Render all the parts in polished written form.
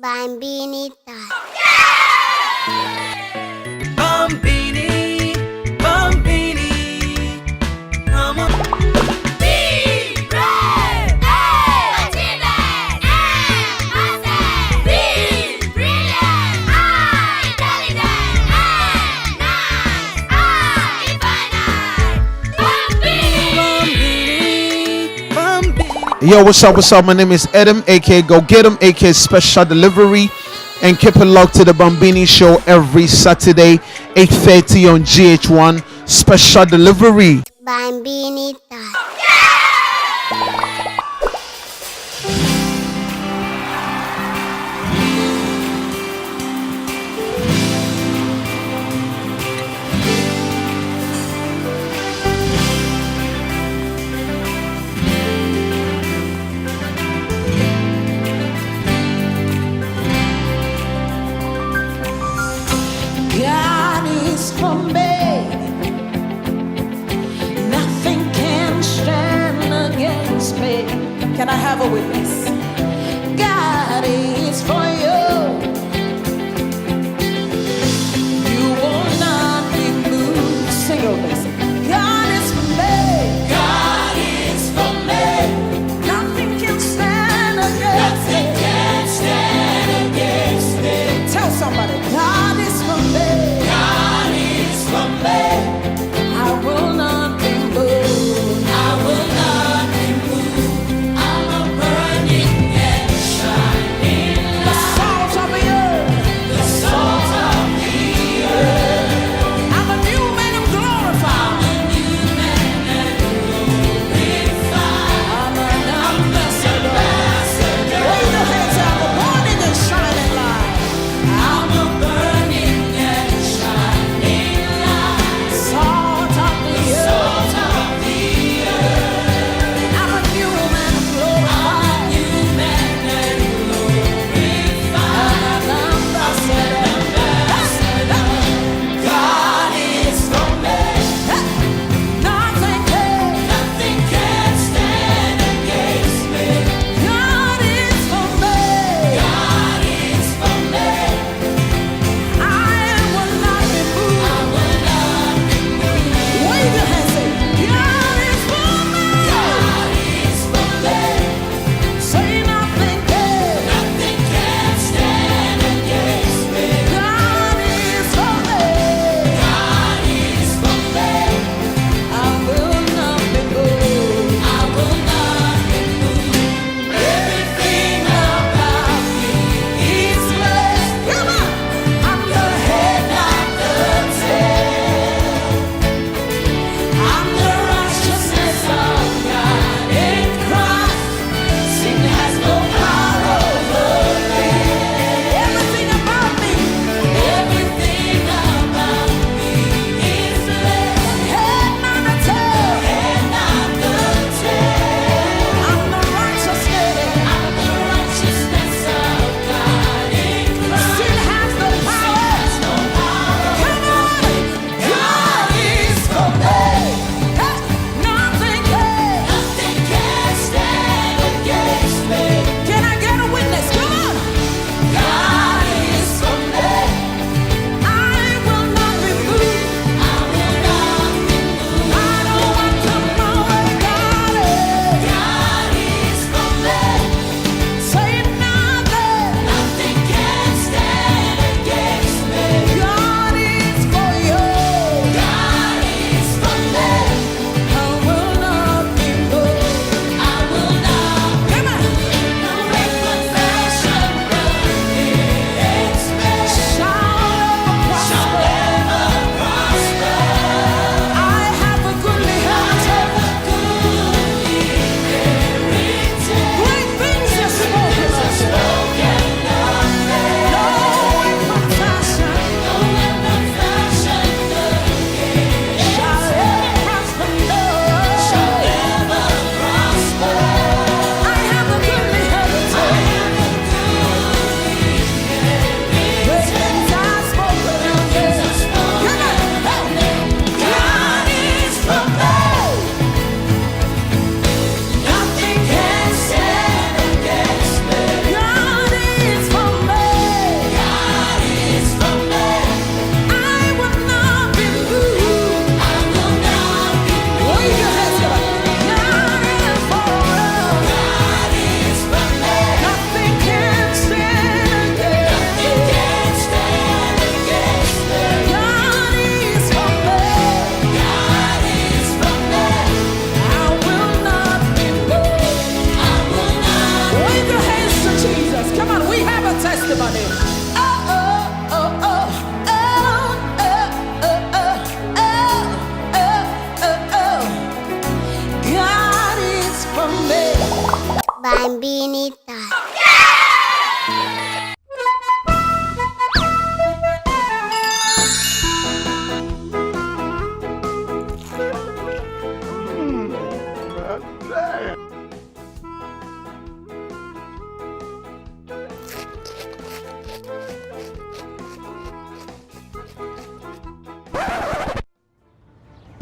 Bambini time. Bambini, Bambini, come on. Be brave, achievement, master. Be brilliant, intelligent, nice, infinite. Bambini, Bambini. Yo, what's up? What's up? My name is Adam, aka Go Get 'em, aka Special Delivery, and keep it locked to the Bambini Show every Saturday, 8:30 on GH1. Special Delivery. Bambini time. God is for me. Nothing can stand against me. Can I have a witness? God is for you. You will not be moved. Sing it, listen. God is for me. God is for me. Nothing can stand against me. Nothing can stand against me. Tell somebody, God is for me. God is for me. I will not be moved. I will not be moved. I'm a brand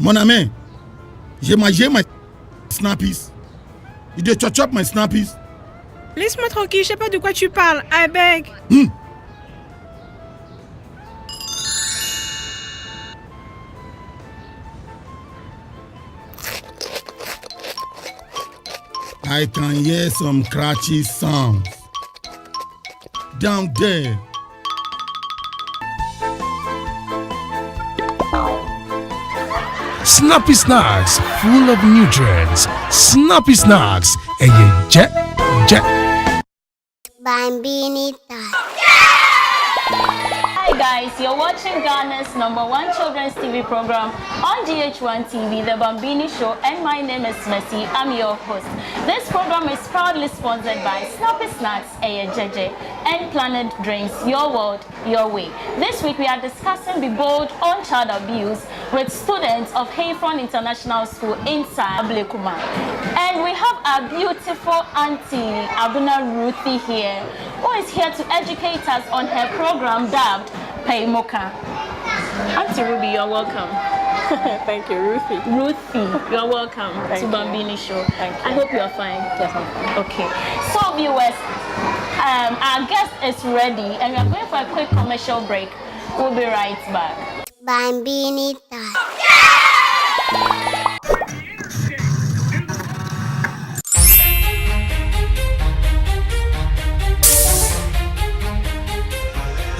Mon ami, j'ai mangé my snappies. You dey chop my snappies? Laisse-moi tranquille, je sais pas de quoi tu parles. I beg. I can hear some scratchy sounds down there. Snappy Snacks, full of nutrients. Snappy Snacks, jet. Bambini time. Hi guys, you're watching Ghana's #1 children's TV program on GH1 TV, The Bambini Show, and my name is Mercy. I'm your host. This program is proudly sponsored by Snappy Snacks, JJ, and Planet Drinks, Your World, Your Way. This week we are discussing Be Bold on child abuse with students of Hayfron International School inside Ablekuma. And we have our beautiful auntie, Abena Ruthy here, who is here to educate us on her program dubbed Paymoka. Auntie Ruby, you're welcome. Thank you, Ruthy. Ruthy, you're welcome to Bambini Show. Thank you. I hope you're fine. Yes, I'm fine. Okay. So viewers, our guest is ready and we are going for a quick commercial break. We'll be right back. Bambini time.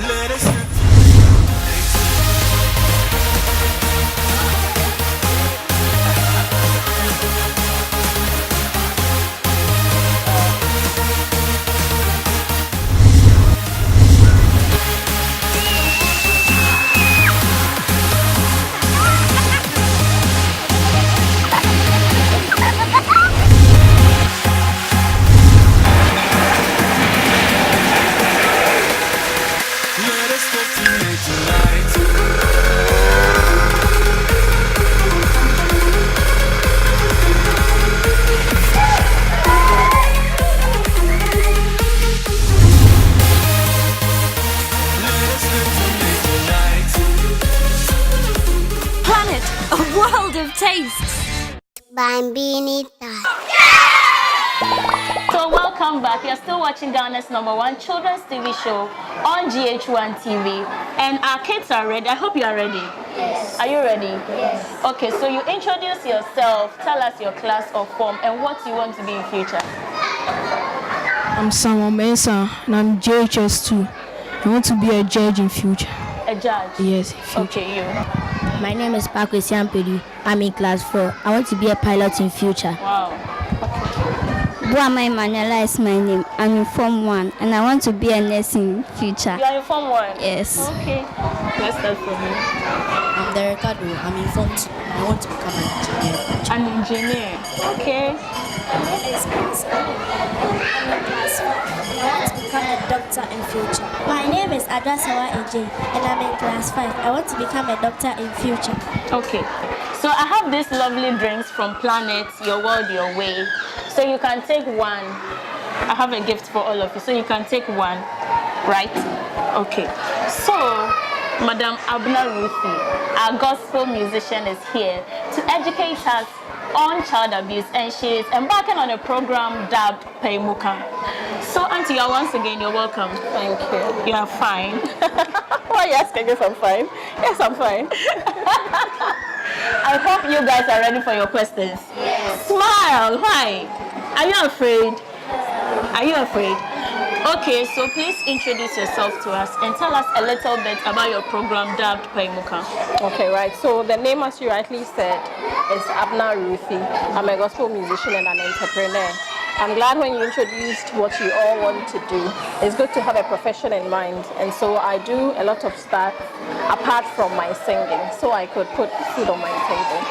Let us Planet, a world of tastes. Bambini time. So welcome back. You're still watching Ghana's #1 children's TV show on GH1 TV. And our kids are ready. I hope you are ready. Yes. Are you ready? Yes. Okay, so you introduce yourself, tell us your class or form and what you want to be in future. I'm Samuel Mensah and I'm JHS2. I want to be a judge in future. A judge? Yes, in future. Okay, you. My name is Pakwesi Ampedi. I'm in class 4. I want to be a pilot in future. Wow. Buama Emanuela is my name. I'm in Form 1 and I want to be a nurse in future. You are in Form 1? Yes. Okay. Let's start from you. I'm Derekado. I'm in Form 2. I want to become an engineer. An engineer. Okay. My name is Prince. I'm in class 5 and I want to become a doctor in future. My name is Adrasawa AJ and I'm in class 5. I want to become a doctor in future. Okay. So I have these lovely drinks from Planet, Your World, Your Way. So you can take one. I have a gift for all of you. So you can take one, right? Okay. So, Madam Abena Ruthy, our gospel musician, is here to educate us on child abuse, and she is embarking on a program dubbed Paymoka. So, Auntie, once again, you're welcome. Thank you. You are fine. Why are you asking if I'm fine? Yes, I'm fine. I hope you guys are ready for your questions. Yes. Smile. Why? Are you afraid? Are you afraid? Okay, so please introduce yourself to us and tell us a little bit about your program dubbed Paymoka. Okay, right. So the name, as you rightly said, is Abena Ruthy. I'm a gospel musician and an entrepreneur. I'm glad when you introduced what you all want to do. It's good to have a profession in mind, and so I do a lot of stuff apart from my singing, so I could put food on my table.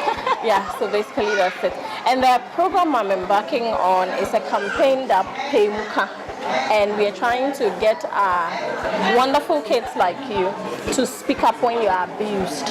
Yeah, so basically that's it. And the program I'm embarking on is a campaign that Paymuka. and we are trying to get wonderful kids like you to speak up when you are abused.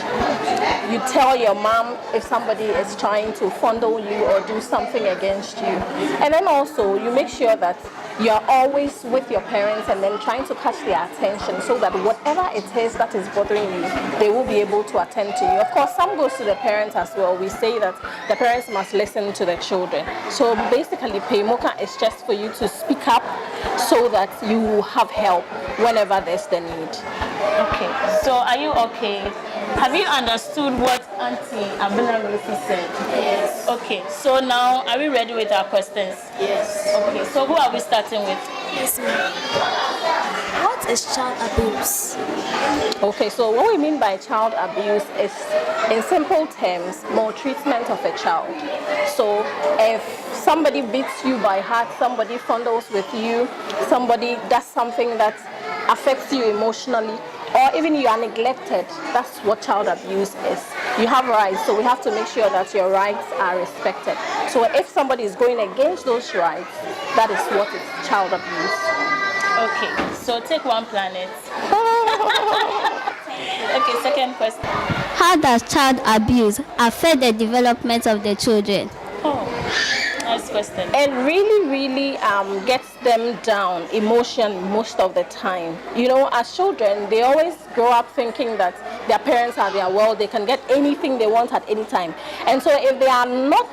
You tell your mom if somebody is trying to fondle you or do something against you. And then also you make sure that you're always with your parents and then trying to catch their attention so that whatever it is that is bothering you, they will be able to attend to you. Of course, some goes to the parents as well. We say that the parents must listen to the children. So basically, Paymoka is just for you to speak up so that you will have help whenever there's the need. Okay, so are you okay? Have you understood what Auntie Abena Ruthy said? Yes. Okay, so now are we ready with our questions? Yes. Okay, so who are we starting with? Yes, ma'am. What is child abuse? Okay, so what we mean by child abuse is, in simple terms, maltreatment of a child. So if somebody beats you by heart, somebody fondles with you, somebody does something that affects you emotionally, or even you are neglected, that's what child abuse is. You have rights, so we have to make sure that your rights are respected. So if somebody is going against those rights, that is what is child abuse. Okay, so take one planet. Okay, second question. How does child abuse affect the development of the children? Oh, nice question. It really gets them down emotionally most of the time. You know, as children, they always grow up thinking that their parents are their world. They can get anything they want at any time. And so if they are not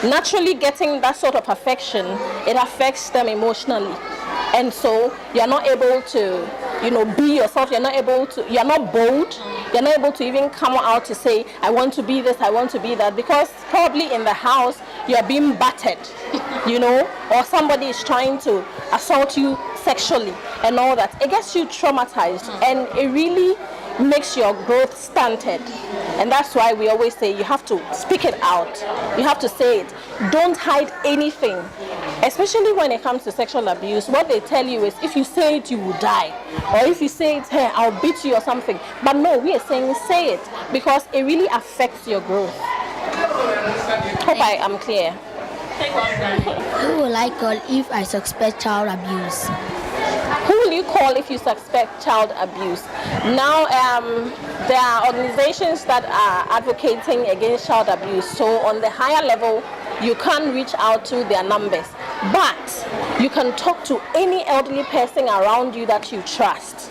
naturally getting that sort of affection, it affects them emotionally. And so you're not able to, be yourself. You're not bold. You're not able to even come out to say, I want to be this, I want to be that, because probably in the house you're being battered, or somebody is trying to assault you sexually and all that. It gets you traumatized, and it really makes your growth stunted. And that's why we always say you have to speak it out. You have to say it. Don't hide anything. Especially when it comes to sexual abuse, what they tell you is if you say it, you will die. Or if you say it, hey, I'll beat you or something. But no, we are saying say it, because it really affects your growth. Hope I am clear. Who will I call if I suspect child abuse? Who will you call if you suspect child abuse? Now, there are organizations that are advocating against child abuse. So on the higher level, you can't reach out to their numbers. But you can talk to any elderly person around you that you trust.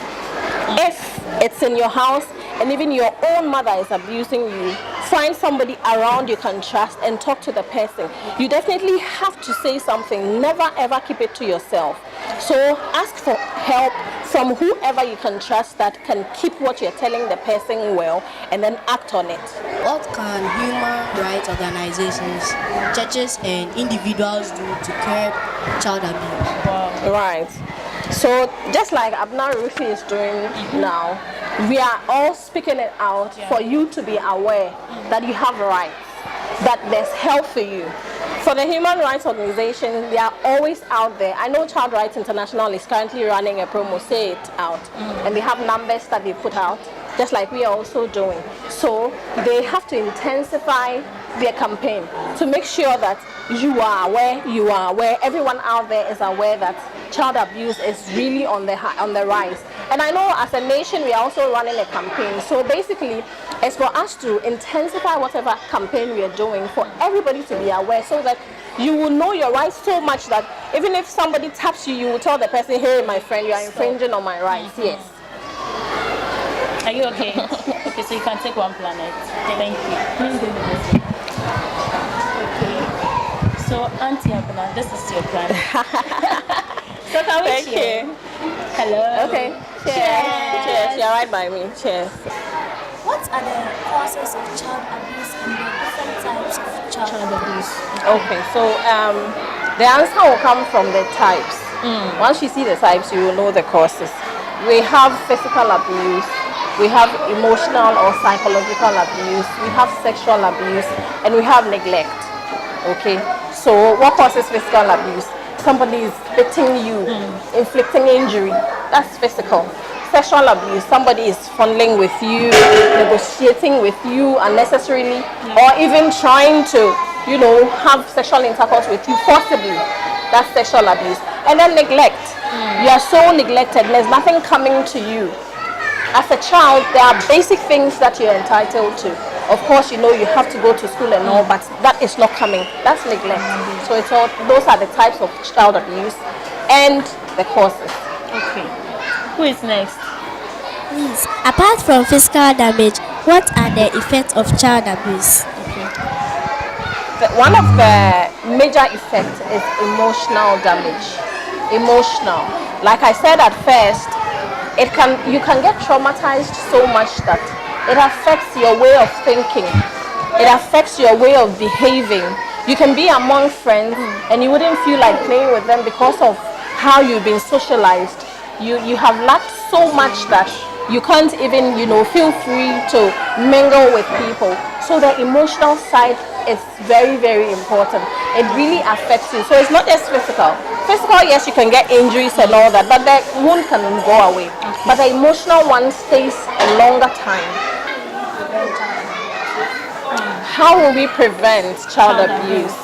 If it's in your house and even your own mother is abusing you, find somebody around you can trust and talk to the person. You definitely have to say something. Never ever keep it to yourself. So ask for help from whoever you can trust that can keep what you're telling the person well, and then act on it. What can human rights organizations, churches, and individuals do to curb child abuse? Right. So just like Abena Ruthy is doing now, we are all speaking it out for you to be aware that you have rights, that there's help for you. For the human rights organizations, they are always out there. I know Child Rights International is currently running a promo, Say It Out, and they have numbers that they put out, just like we are also doing. So they have to intensify their campaign to make sure that you are aware, everyone out there is aware that child abuse is really on the rise. And I know as a nation we are also running a campaign. So basically it's for us to intensify whatever campaign we are doing for everybody to be aware, so that you will know your rights so much that even if somebody taps you, you will tell the person, hey my friend, you are infringing on my rights. Yes. Are you okay? Okay, so you can take one planet. Thank you. Okay. So Auntie Abena, this is your planet. So can we Thank cheer? you. Hello. Okay. Cheers. Cheers. You're right by me. Cheers. What are the causes of child abuse and the different types of child abuse? Okay, so the answer will come from the types. Once you see the types, you will know the causes. We have physical abuse, we have emotional or psychological abuse, we have sexual abuse, and we have neglect. Okay, so what causes physical abuse? Somebody is beating you, inflicting injury. That's physical. Sexual abuse, somebody is fondling with you, negotiating with you unnecessarily, or even trying to, have sexual intercourse with you forcibly. That's sexual abuse. And then neglect. You are so neglected. There's nothing coming to you. As a child, there are basic things that you're entitled to. Of course, you know you have to go to school and all, but that is not coming. That's neglect. So it's all, those are the types of child abuse and the causes. Okay. Who is next? Please, apart from physical damage, what are the effects of child abuse? One of the major effects is emotional damage. Emotional. Like I said at first, you can get traumatized so much that it affects your way of thinking. It affects your way of behaving. You can be among friends and you wouldn't feel like playing with them because of how you've been socialized. You have lacked so much that you can't even, feel free to mingle with people. So the emotional side is very, very important. It really affects you. So it's not just physical. Physical, yes, you can get injuries and all that, but the wound can go away. But the emotional one stays a longer time. How will we prevent child abuse?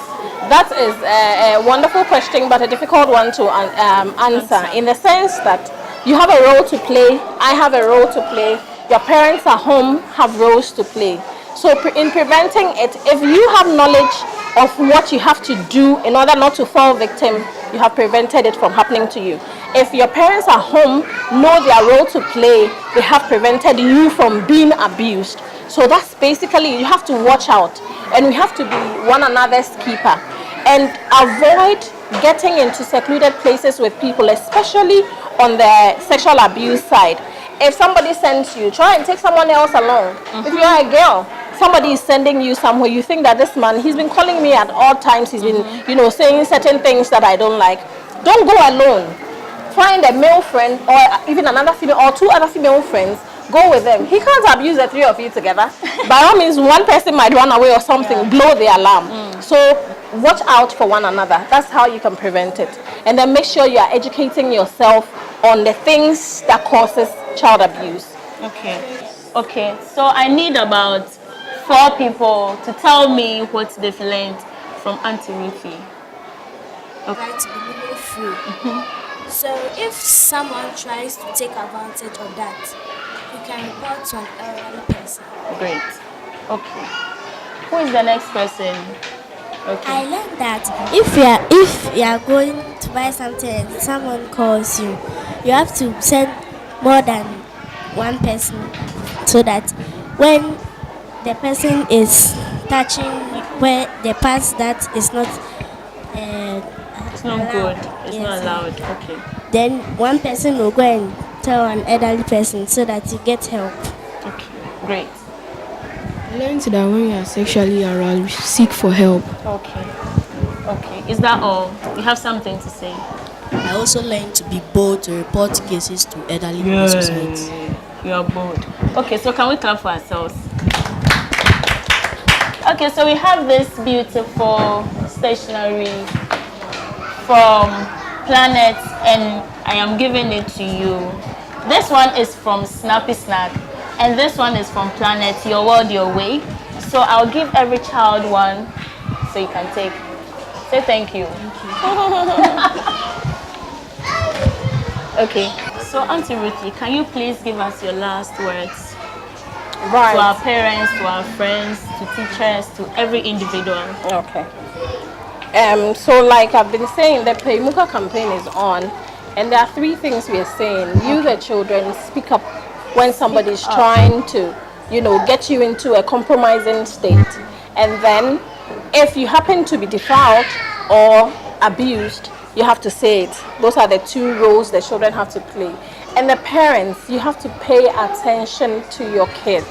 That is a wonderful question, but a difficult one to answer, in the sense that you have a role to play, I have a role to play, your parents at home have roles to play. So in preventing it, if you have knowledge of what you have to do in order not to fall victim, you have prevented it from happening to you. If your parents at home know their role to play, they have prevented you from being abused. So that's basically, you have to watch out, and we have to be one another's keeper and avoid getting into secluded places with people, especially on the sexual abuse side. If somebody sends you, try and take someone else along. If you are a girl, somebody is sending you somewhere, you think that this man, he's been calling me at all times, he's been, saying certain things that I don't like. Don't go alone. Find a male friend or even another female or two other female friends. Go with them. He can't abuse the three of you together. By all means, one person might run away or something, blow the alarm. So watch out for one another. That's how you can prevent it. And then make sure you are educating yourself on the things that causes child abuse. Okay, so I need about 4 people to tell me what they've learned from Auntie Ruthy. Right, be free. So if someone tries to take advantage of that, you can report to an elderly person. Great. Okay. Who is the next person? Okay. I learned that if you are going to buy something and someone calls you, you have to send more than one person, so that when the person is touching where the parts that is not it's not allowed. It's not allowed. Okay. Then one person will go and tell an elderly person so that you get help. Okay. Great. I learned that when you are sexually aroused, seek for help. Okay. Is that all? You have something to say? I also learned to be bold to report cases to elderly people society. You are bold. Okay, so can we clap for ourselves? Okay, so we have this beautiful stationery from Planet, and I am giving it to you. This one is from Snappy Snack, and this one is from Planet, Your World, Your Way. So I'll give every child one, so you can take. Say thank you. Okay, so Auntie Ruthy, can you please give us your last words? Right. To our parents, to our friends, to teachers, to every individual. Okay. So like I've been saying, the Peimuka campaign is on, and there are 3 things we are saying. You, the children, speak up when somebody is trying to, get you into a compromising state. And then, if you happen to be defiled or abused, you have to say it. Those are the 2 roles the children have to play. And the parents, you have to pay attention to your kids.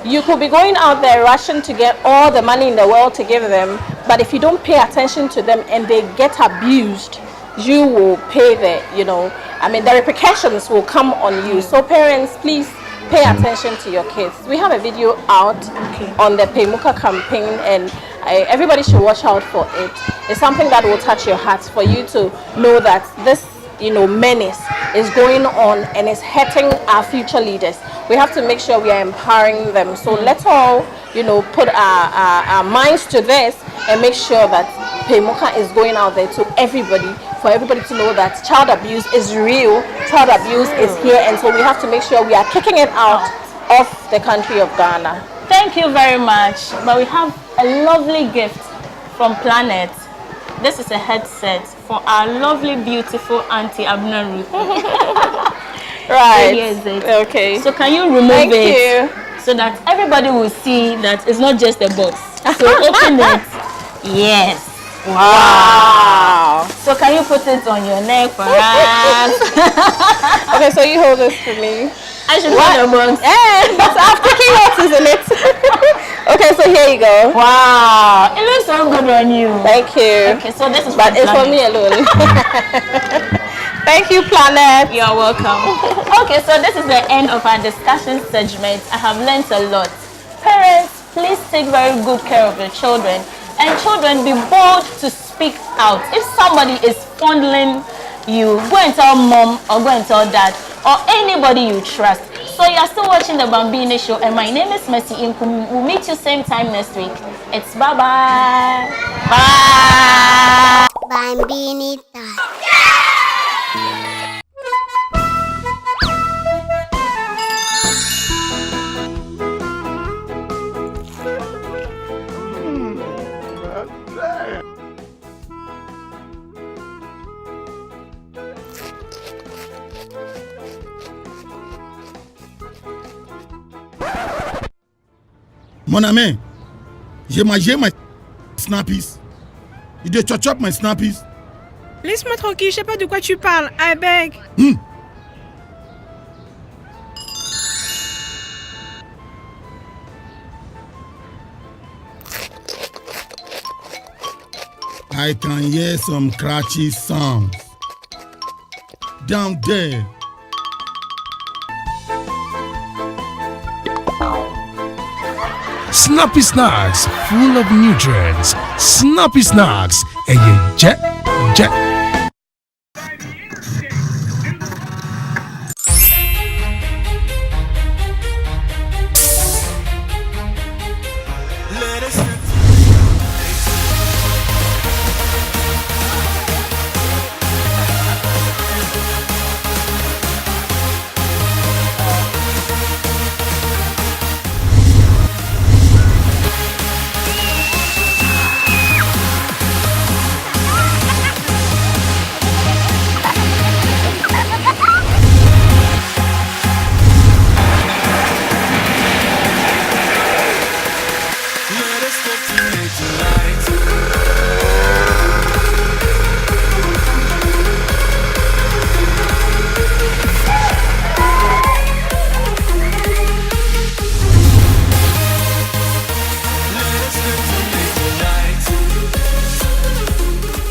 You could be going out there rushing to get all the money in the world to give them, but if you don't pay attention to them and they get abused, you will pay the repercussions will come on you. So parents, please pay attention to your kids. We have a video out on the Peimuka campaign, and everybody should watch out for it. It's something that will touch your heart, for you to know that this menace is going on and is hurting our future leaders. We have to make sure we are empowering them. So let's all, put our minds to this and make sure that Peimuka is going out there to everybody to know that child abuse is real, child abuse is here, and so we have to make sure we are kicking it out of the country of Ghana. Thank you very much. But we have a lovely gift from Planet. This is a headset for our lovely, beautiful Auntie Abena Ruthy. Right. Here is it. Okay. So can you remove it so that everybody will see that it's not just a box? So open it. Yes. Wow. So can you put it on your neck for us? Okay, so you hold this for me. I should hold the box. That's I'm taking notes, isn't it? Okay, so here you go. Wow, it looks so good on you. Thank you. Okay, so this is but it's for me alone. Thank you, Planet. You're welcome. Okay, so this is the end of our discussion segment. I have learned a lot. Parents, please take very good care of your children. And children, be bold to speak out. If somebody is fondling you, go and tell mom or go and tell dad or anybody you trust. So you're still watching the Bambini Show, and my name is Mercy Inkum. We'll meet you same time next week. It's bye-bye. Bye. Bambini Tot. Mon ami, j'ai mangé my snappies. You dey chop my snappies. Laisse-moi tranquille, je sais pas de quoi tu parles. I beg. I can hear some scratchy sounds down there. Snappy Snacks, full of nutrients. Snappy Snacks, and you jet.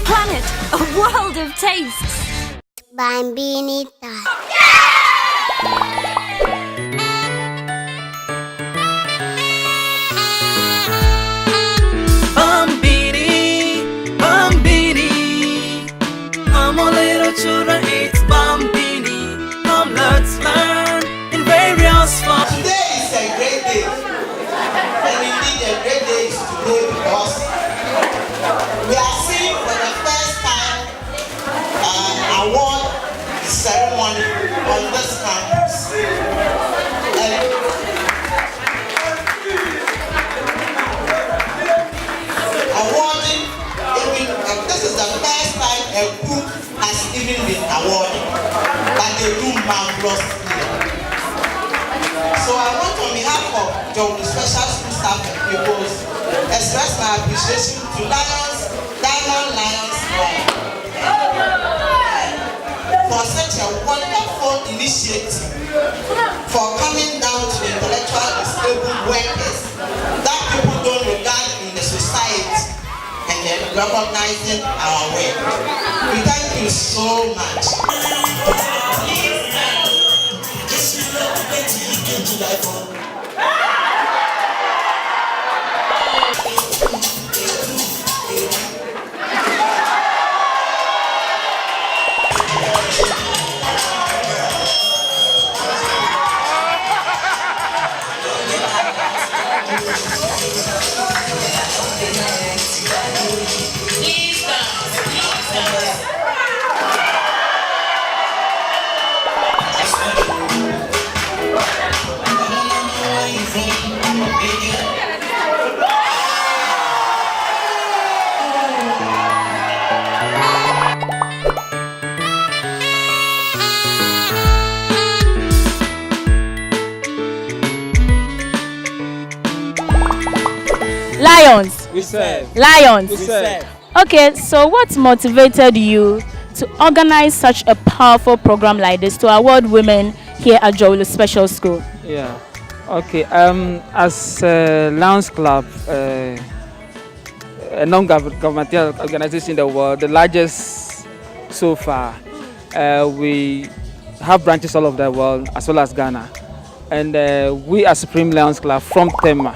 Planet, a world of tastes. Bambini Tot. Bambini, Bambini. Come on, little children, it's Bambini. Come, let's learn in various forms. Today is a great day, and indeed a great day is today because we are seeing for the first time award ceremony on this campus. And awarding, this is the first time a group has even been awarded, but they do marvelous here. So I want on behalf of the special school staff and pupils express my appreciation to Diamond Lions for such a wonderful initiative for coming down to the intellectually disabled workers that people don't regard in the society and then recognizing our work. We thank you so much. Please dance. Lions. We serve. Lions. We serve. Okay, so what motivated you to organize such a powerful program like this to award women here at Jowolo Special School? Yeah. Okay. As Lions Club, a non-governmental organization in the world, the largest so far, we have branches all over the world as well as Ghana, and we are Supreme Lions Club from Tema,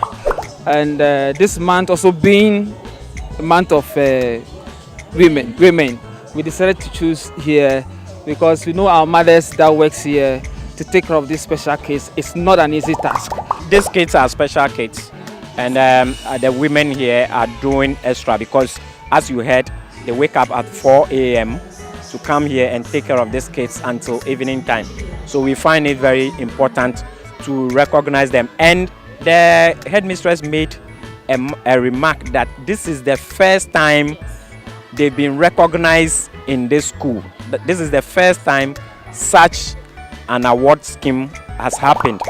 and this month also being a month of women, we decided to choose here because we know our mothers that works here to take care of this special kids. It's not an easy task. These kids are special kids, and the women here are doing extra because, as you heard, they wake up at 4 a.m. to come here and take care of these kids until evening time. So we find it very important to recognize them. And the headmistress made a remark that this is the first time they've been recognized in this school. This is the first time such an award scheme has happened.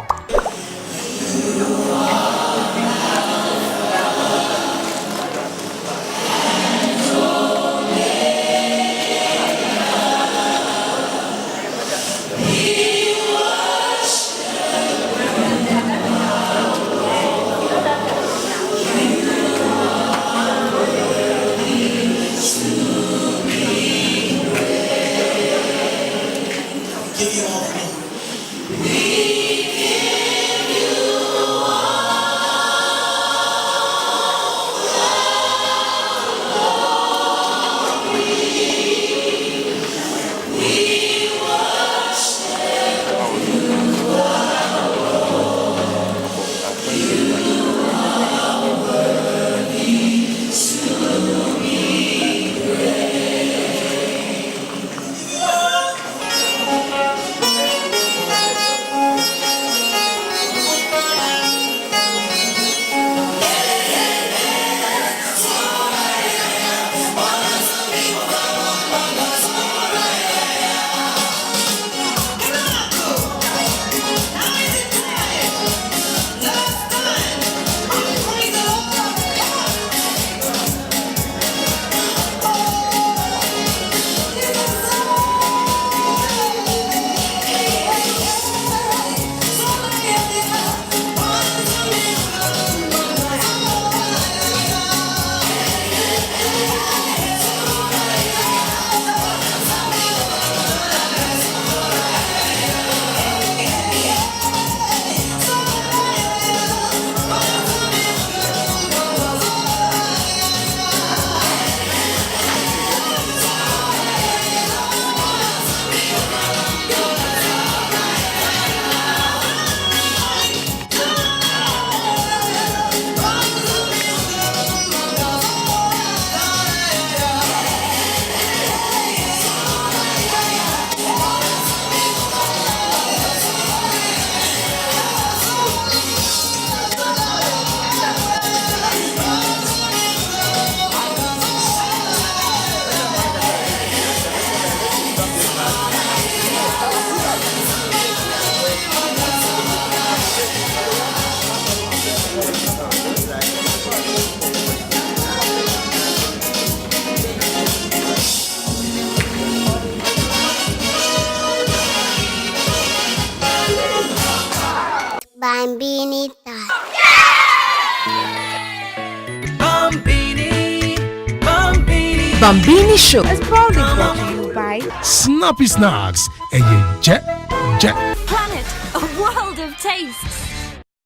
Bambini time. Bambini Show is proudly brought to you by Snappy Snacks and your jet. Planet, a world of tastes.